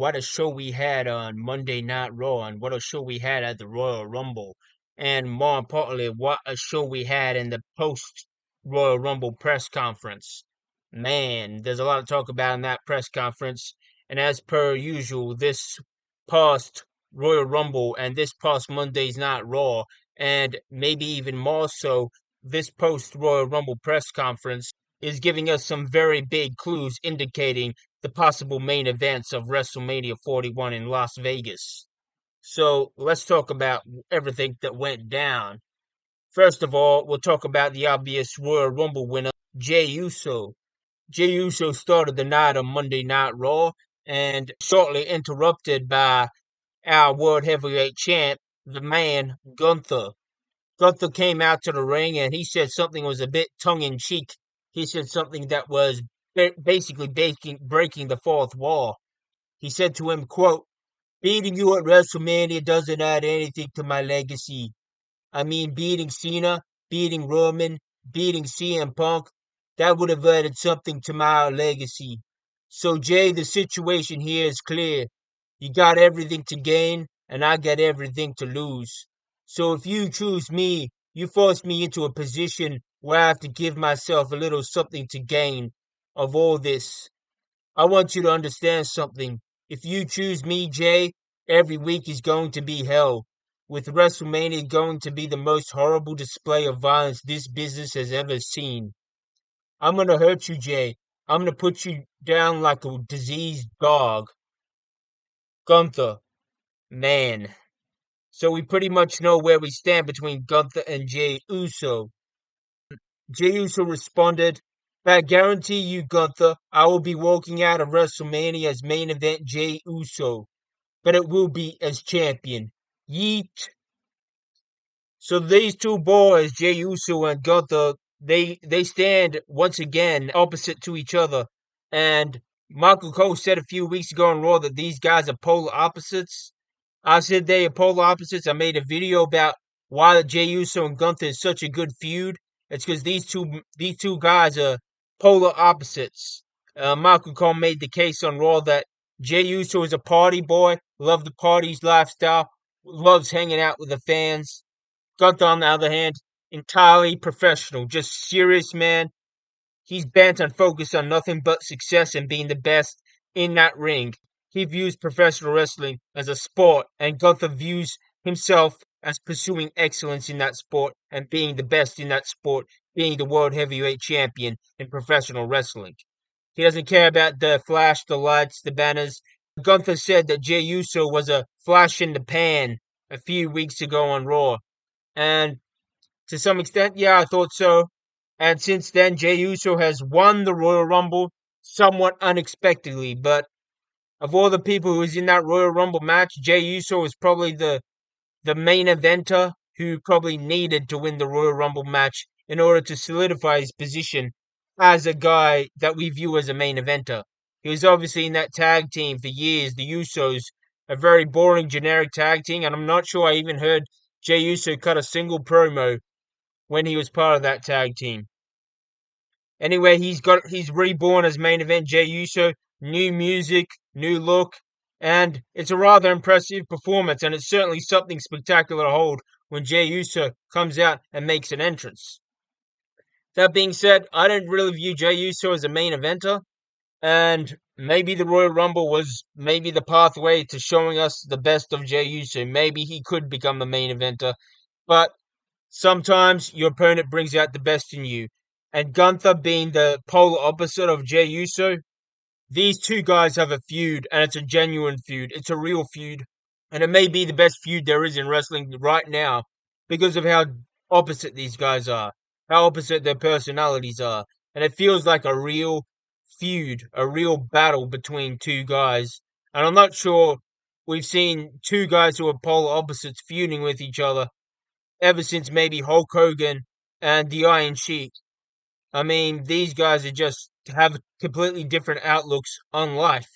what a show we had on Monday Night Raw and what a show we had at the Royal Rumble. And more importantly, what a show we had in the post Royal Rumble press conference. Man, there's a lot to talk about in that press conference. And as per usual, this past Royal Rumble and this past Monday's Night Raw, and maybe even more so, this post Royal Rumble press conference is giving us some very big clues indicating the possible main events of WrestleMania 41 in Las Vegas. So let's talk about everything that went down. First of all, we'll talk about the obvious Royal Rumble winner, Jey Uso. Jey Uso started the night on Monday Night Raw and shortly interrupted by our World Heavyweight Champ, the man Gunther. Gunther came out to the ring and he said something was a bit tongue in cheek. He said something that was basically breaking the fourth wall. He said to him, quote, beating you at WrestleMania doesn't add anything to my legacy. I mean, beating Cena, beating Roman, beating CM Punk, that would have added something to my legacy. So, Jay, the situation here is clear. You got everything to gain, and I got everything to lose. So, if you choose me, you force me into a position where I have to give myself a little something to gain of all this. I want you to understand something. If you choose me, Jay, every week is going to be hell. With WrestleMania going to be the most horrible display of violence this business has ever seen. I'm gonna hurt you, Jay. I'm gonna put you down like a diseased dog. Gunther, man. So we pretty much know where we stand between Gunther and Jey Uso. Jey Uso responded, I guarantee you, Gunther, I will be walking out of WrestleMania as main event Jey Uso, but it will be as champion. Yeet. So these two boys, Jey Uso and Gunther, they stand once again opposite to each other. And Michael Cole said a few weeks ago on Raw that these guys are polar opposites. I said they are polar opposites. I made a video about why Jey Uso and Gunther is such a good feud. It's because these two guys are polar opposites. Michael Cole made the case on Raw that Jey Uso is a party boy, loves the parties lifestyle, loves hanging out with the fans. Gunther, on the other hand, entirely professional, just serious man. He's bent and focused on nothing but success and being the best in that ring. He views professional wrestling as a sport, and Gunther views himself as pursuing excellence in that sport and being the best in that sport, being the world heavyweight champion in professional wrestling. He doesn't care about the flash, the lights, the banners. Gunther said that Jey Uso was a flash in the pan a few weeks ago on Raw. And to some extent, yeah, I thought so. And since then, Jey Uso has won the Royal Rumble somewhat unexpectedly. But of all the people who was in that Royal Rumble match, Jey Uso is probably the main eventer who probably needed to win the Royal Rumble match in order to solidify his position as a guy that we view as a main eventer. He was obviously in that tag team for years, the Usos, a very boring generic tag team, and I'm not sure I even heard Jey Uso cut a single promo when he was part of that tag team. Anyway, he's reborn as main event Jey Uso, new music, new look, and it's a rather impressive performance, and it's certainly something spectacular to hold when Jey Uso comes out and makes an entrance. That being said, I don't really view Jey Uso as a main eventer, and maybe the Royal Rumble was maybe the pathway to showing us the best of Jey Uso. Maybe he could become the main eventer, but sometimes your opponent brings out the best in you. And Gunther being the polar opposite of Jey Uso, these two guys have a feud, and it's a genuine feud. It's a real feud. And it may be the best feud there is in wrestling right now because of how opposite these guys are, how opposite their personalities are. And it feels like a real feud, a real battle between two guys. And I'm not sure we've seen two guys who are polar opposites feuding with each other ever since maybe Hulk Hogan and the Iron Sheik. I mean, these guys are just have completely different outlooks on life,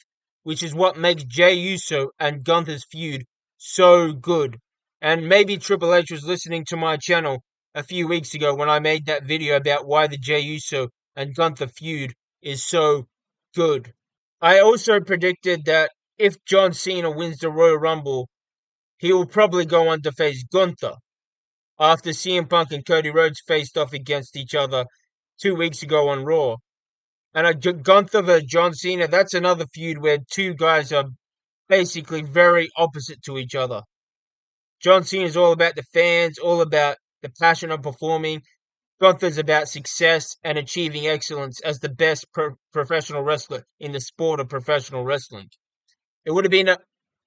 which is what makes Jey Uso and Gunther's feud so good. And maybe Triple H was listening to my channel a few weeks ago when I made that video about why the Jey Uso and Gunther feud is so good. I also predicted that if John Cena wins the Royal Rumble, he will probably go on to face Gunther after CM Punk and Cody Rhodes faced off against each other 2 weeks ago on Raw. And Gunther versus John Cena, that's another feud where two guys are basically very opposite to each other. John Cena is all about the fans, all about the passion of performing. Gunther's about success and achieving excellence as the best professional wrestler in the sport of professional wrestling. It would have been a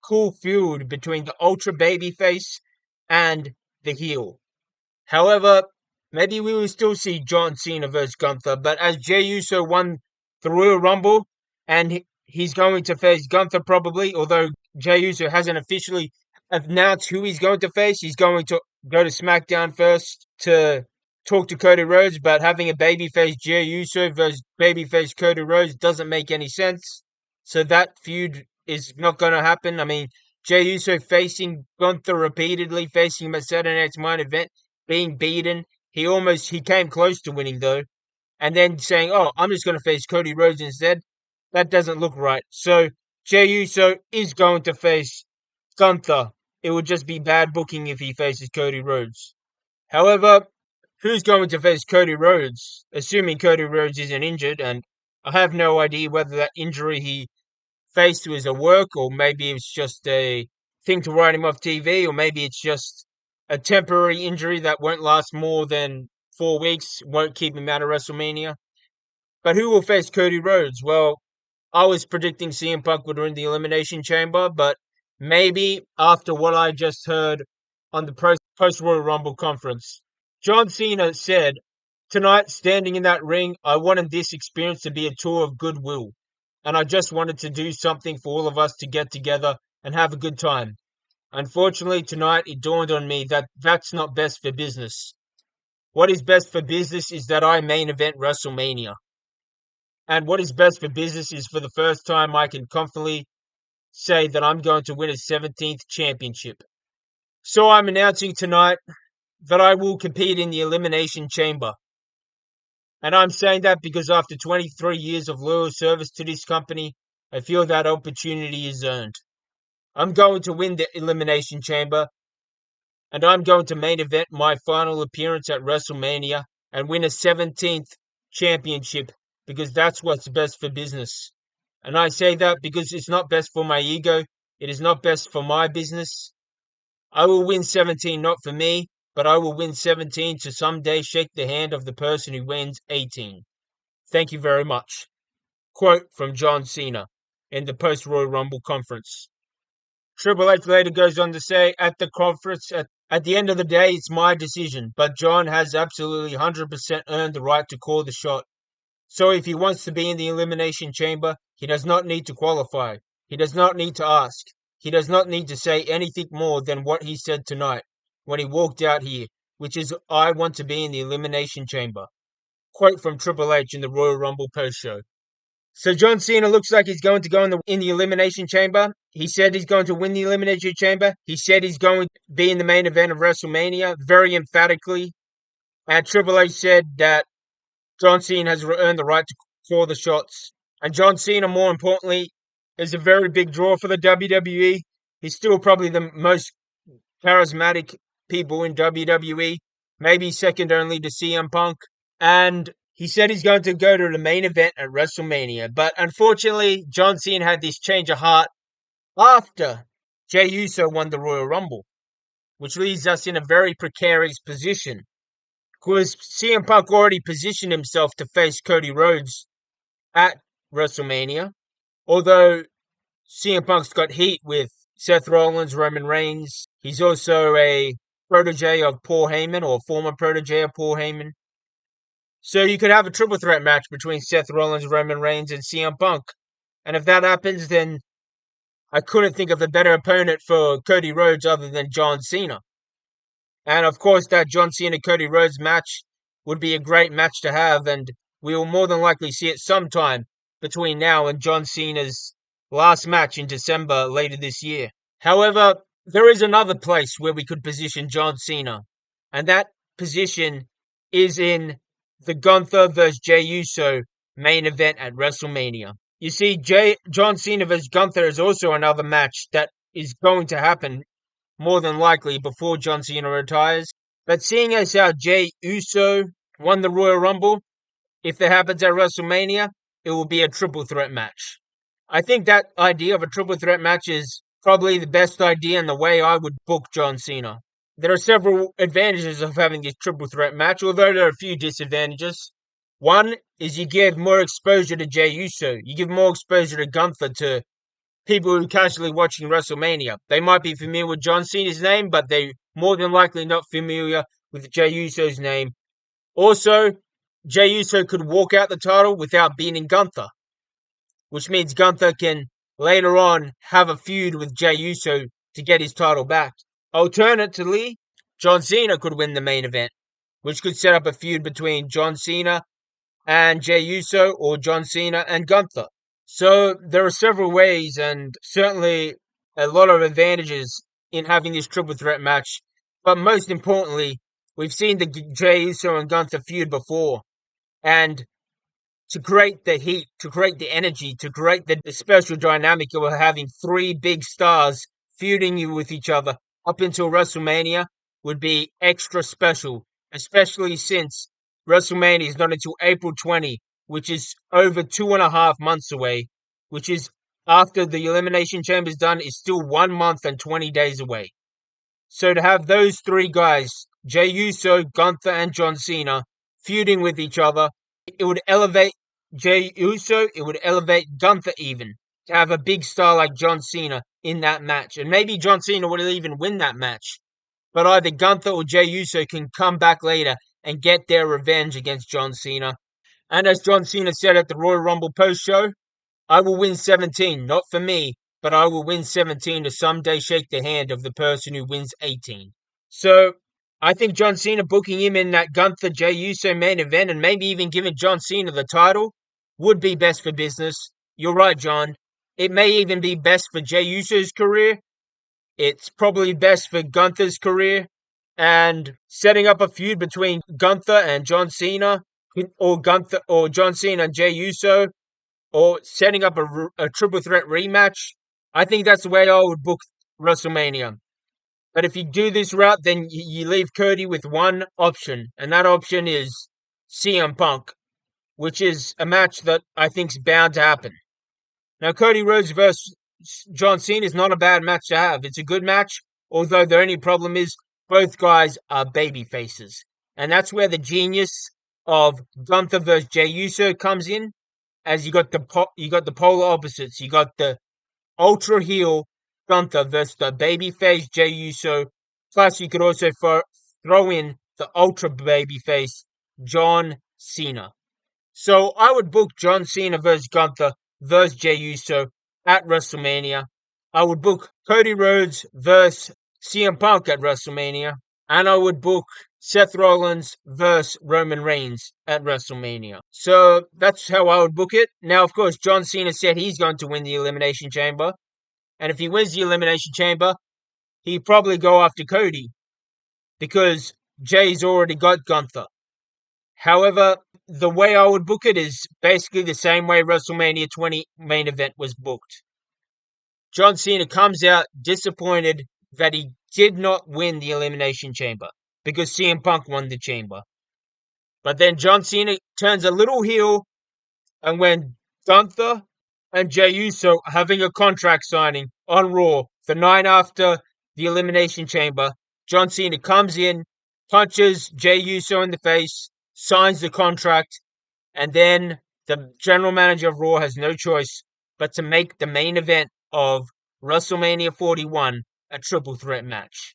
cool feud between the ultra babyface and the heel. However, maybe we will still see John Cena versus Gunther, but as Jey Uso won the Royal Rumble and he's going to face Gunther probably, although Jey Uso hasn't officially announced who he's going to face, he's going to go to SmackDown first to talk to Cody Rhodes, but having a babyface Jey Uso versus babyface Cody Rhodes doesn't make any sense. So that feud is not going to happen. I mean, Jey Uso facing Gunther repeatedly, facing him at Saturday Night's Main Event, being beaten. He came close to winning though, and then saying, "Oh, I'm just going to face Cody Rhodes instead." That doesn't look right. So Jey Uso is going to face Gunther. It would just be bad booking if he faces Cody Rhodes. However, who's going to face Cody Rhodes? Assuming Cody Rhodes isn't injured, and I have no idea whether that injury he faced was a work, or maybe it's just a thing to write him off TV, or maybe it's just a temporary injury that won't last more than 4 weeks, won't keep him out of WrestleMania. But who will face Cody Rhodes? Well, I was predicting CM Punk would win the Elimination Chamber, but maybe after what I just heard on the post Royal Rumble conference, John Cena said, "Tonight, standing in that ring, I wanted this experience to be a tour of goodwill. And I just wanted to do something for all of us to get together and have a good time. Unfortunately, tonight it dawned on me that that's not best for business. What is best for business is that I main event WrestleMania. And what is best for business is for the first time I can confidently say that I'm going to win a 17th championship. So I'm announcing tonight that I will compete in the Elimination Chamber. And I'm saying that because after 23 years of loyal service to this company, I feel that opportunity is earned. I'm going to win the Elimination Chamber, and I'm going to main event my final appearance at WrestleMania and win a 17th championship because that's what's best for business. And I say that because it's not best for my ego, it is not best for my business. I will win 17 not for me, but I will win 17 to someday shake the hand of the person who wins 18. Thank you very much." Quote from John Cena in the post Royal Rumble conference. Triple H later goes on to say at the conference, at the end of the day, it's my decision, but John has absolutely 100% earned the right to call the shot. So if he wants to be in the Elimination Chamber, he does not need to qualify. He does not need to ask. He does not need to say anything more than what he said tonight when he walked out here, which is, "I want to be in the Elimination Chamber." Quote from Triple H in the Royal Rumble post-show. So John Cena looks like he's going to go in the Elimination Chamber. He said he's going to win the Elimination Chamber. He said he's going to be in the main event of WrestleMania, very emphatically. And Triple H said that John Cena has earned the right to call the shots. And John Cena, more importantly, is a very big draw for the WWE. He's still probably the most charismatic people in WWE, maybe second only to CM Punk. And he said he's going to go to the main event at WrestleMania. But unfortunately, John Cena had this change of heart after Jey Uso won the Royal Rumble, which leaves us in a very precarious position. Because CM Punk already positioned himself to face Cody Rhodes at WrestleMania. Although CM Punk's got heat with Seth Rollins, Roman Reigns. He's also a protege of Paul Heyman, or former protege of Paul Heyman. So you could have a triple threat match between Seth Rollins, Roman Reigns, and CM Punk. And if that happens, then I couldn't think of a better opponent for Cody Rhodes other than John Cena. And of course, that John Cena Cody Rhodes match would be a great match to have, and we will more than likely see it sometime between now and John Cena's last match in December later this year. However, there is another place where we could position John Cena, and that position is in the Gunther vs. Jey Uso main event at WrestleMania. You see, John Cena vs Gunther is also another match that is going to happen more than likely before John Cena retires. But seeing as how Jey Uso won the Royal Rumble, if that happens at WrestleMania, it will be a triple threat match. I think that idea of a triple threat match is probably the best idea and the way I would book John Cena. There are several advantages of having this triple threat match, although there are a few disadvantages. One is you give more exposure to Jey Uso. You give more exposure to Gunther, to people who are casually watching WrestleMania. They might be familiar with John Cena's name, but they more than likely not familiar with Jey Uso's name. Also, Jey Uso could walk out the title without beating Gunther, which means Gunther can later on have a feud with Jey Uso to get his title back. Alternatively, John Cena could win the main event, which could set up a feud between John Cena and Jey Uso, or John Cena and Gunther. So there are several ways and certainly a lot of advantages in having this triple threat match. But most importantly, we've seen the Jey Uso and Gunther feud before. And to create the heat, to create the energy, to create the special dynamic of having three big stars feuding with each other up until WrestleMania would be extra special, especially since WrestleMania is not until April 20, which is over 2.5 months away, which is after the Elimination Chamber is done, is still 1 month and 20 days away. So to have those three guys, Jey Uso, Gunther, and John Cena, feuding with each other, it would elevate Jey Uso, it would elevate Gunther even, to have a big star like John Cena in that match. And maybe John Cena would even win that match. But either Gunther or Jey Uso can come back later and get their revenge against John Cena. And as John Cena said at the Royal Rumble post show, I will win 17, not for me, but I will win 17 to someday shake the hand of the person who wins 18. So I think John Cena booking him in that Gunther Jey Uso main event and maybe even giving John Cena the title would be best for business. You're right, John. It may even be best for Jey Uso's career. It's probably best for Gunther's career. And setting up a feud between Gunther and John Cena, or Gunther or John Cena and Jey Uso, or setting up a triple threat rematch, I think that's the way I would book WrestleMania. But if you do this route, then you leave Cody with one option, and that option is CM Punk, which is a match that I think is bound to happen. Now, Cody Rhodes versus John Cena is not a bad match to have. It's a good match, although the only problem is both guys are baby faces. And that's where the genius of Gunther versus Jey Uso comes in, as you got the polar opposites. You got the ultra heel Gunther versus the babyface Jey Uso. Plus, you could also throw in the ultra babyface John Cena. So I would book John Cena versus Gunther versus Jey Uso at WrestleMania. I would book Cody Rhodes versus CM Punk at WrestleMania. And I would book Seth Rollins versus Roman Reigns at WrestleMania. So that's how I would book it. Now, of course, John Cena said he's going to win the Elimination Chamber. And if he wins the Elimination Chamber, he'd probably go after Cody, because Jay's already got Gunther. However, the way I would book it is basically the same way WrestleMania 20 main event was booked. John Cena comes out disappointed that he did not win the Elimination Chamber, because CM Punk won the chamber. But then John Cena turns a little heel, and when Gunther and Jey Uso are having a contract signing on Raw the night after the Elimination Chamber, John Cena comes in, punches Jey Uso in the face, signs the contract, and then the general manager of Raw has no choice but to make the main event of WrestleMania 41 a triple threat match.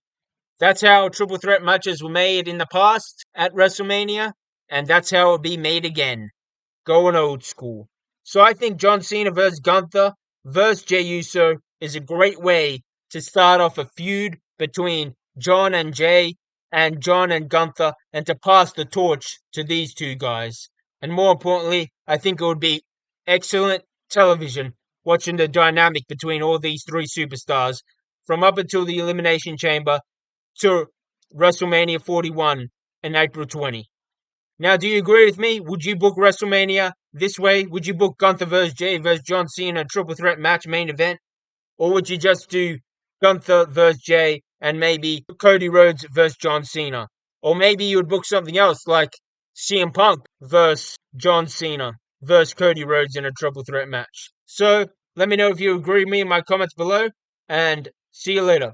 That's how triple threat matches were made in the past at WrestleMania, and that's how it'll be made again. Going old school. So I think John Cena versus Gunther versus Jey Uso is a great way to start off a feud between John and Jay and John and Gunther, and to pass the torch to these two guys. And more importantly, I think it would be excellent television watching the dynamic between all these three superstars from up until the Elimination Chamber to WrestleMania 41 in April 20. Now, do you agree with me? Would you book WrestleMania this way? Would you book Gunther versus Jay versus John Cena triple threat match main event? Or would you just do Gunther versus Jay and maybe Cody Rhodes versus John Cena? Or maybe you would book something else like CM Punk versus John Cena versus Cody Rhodes in a triple threat match. So let me know if you agree with me in my comments below, and see you later.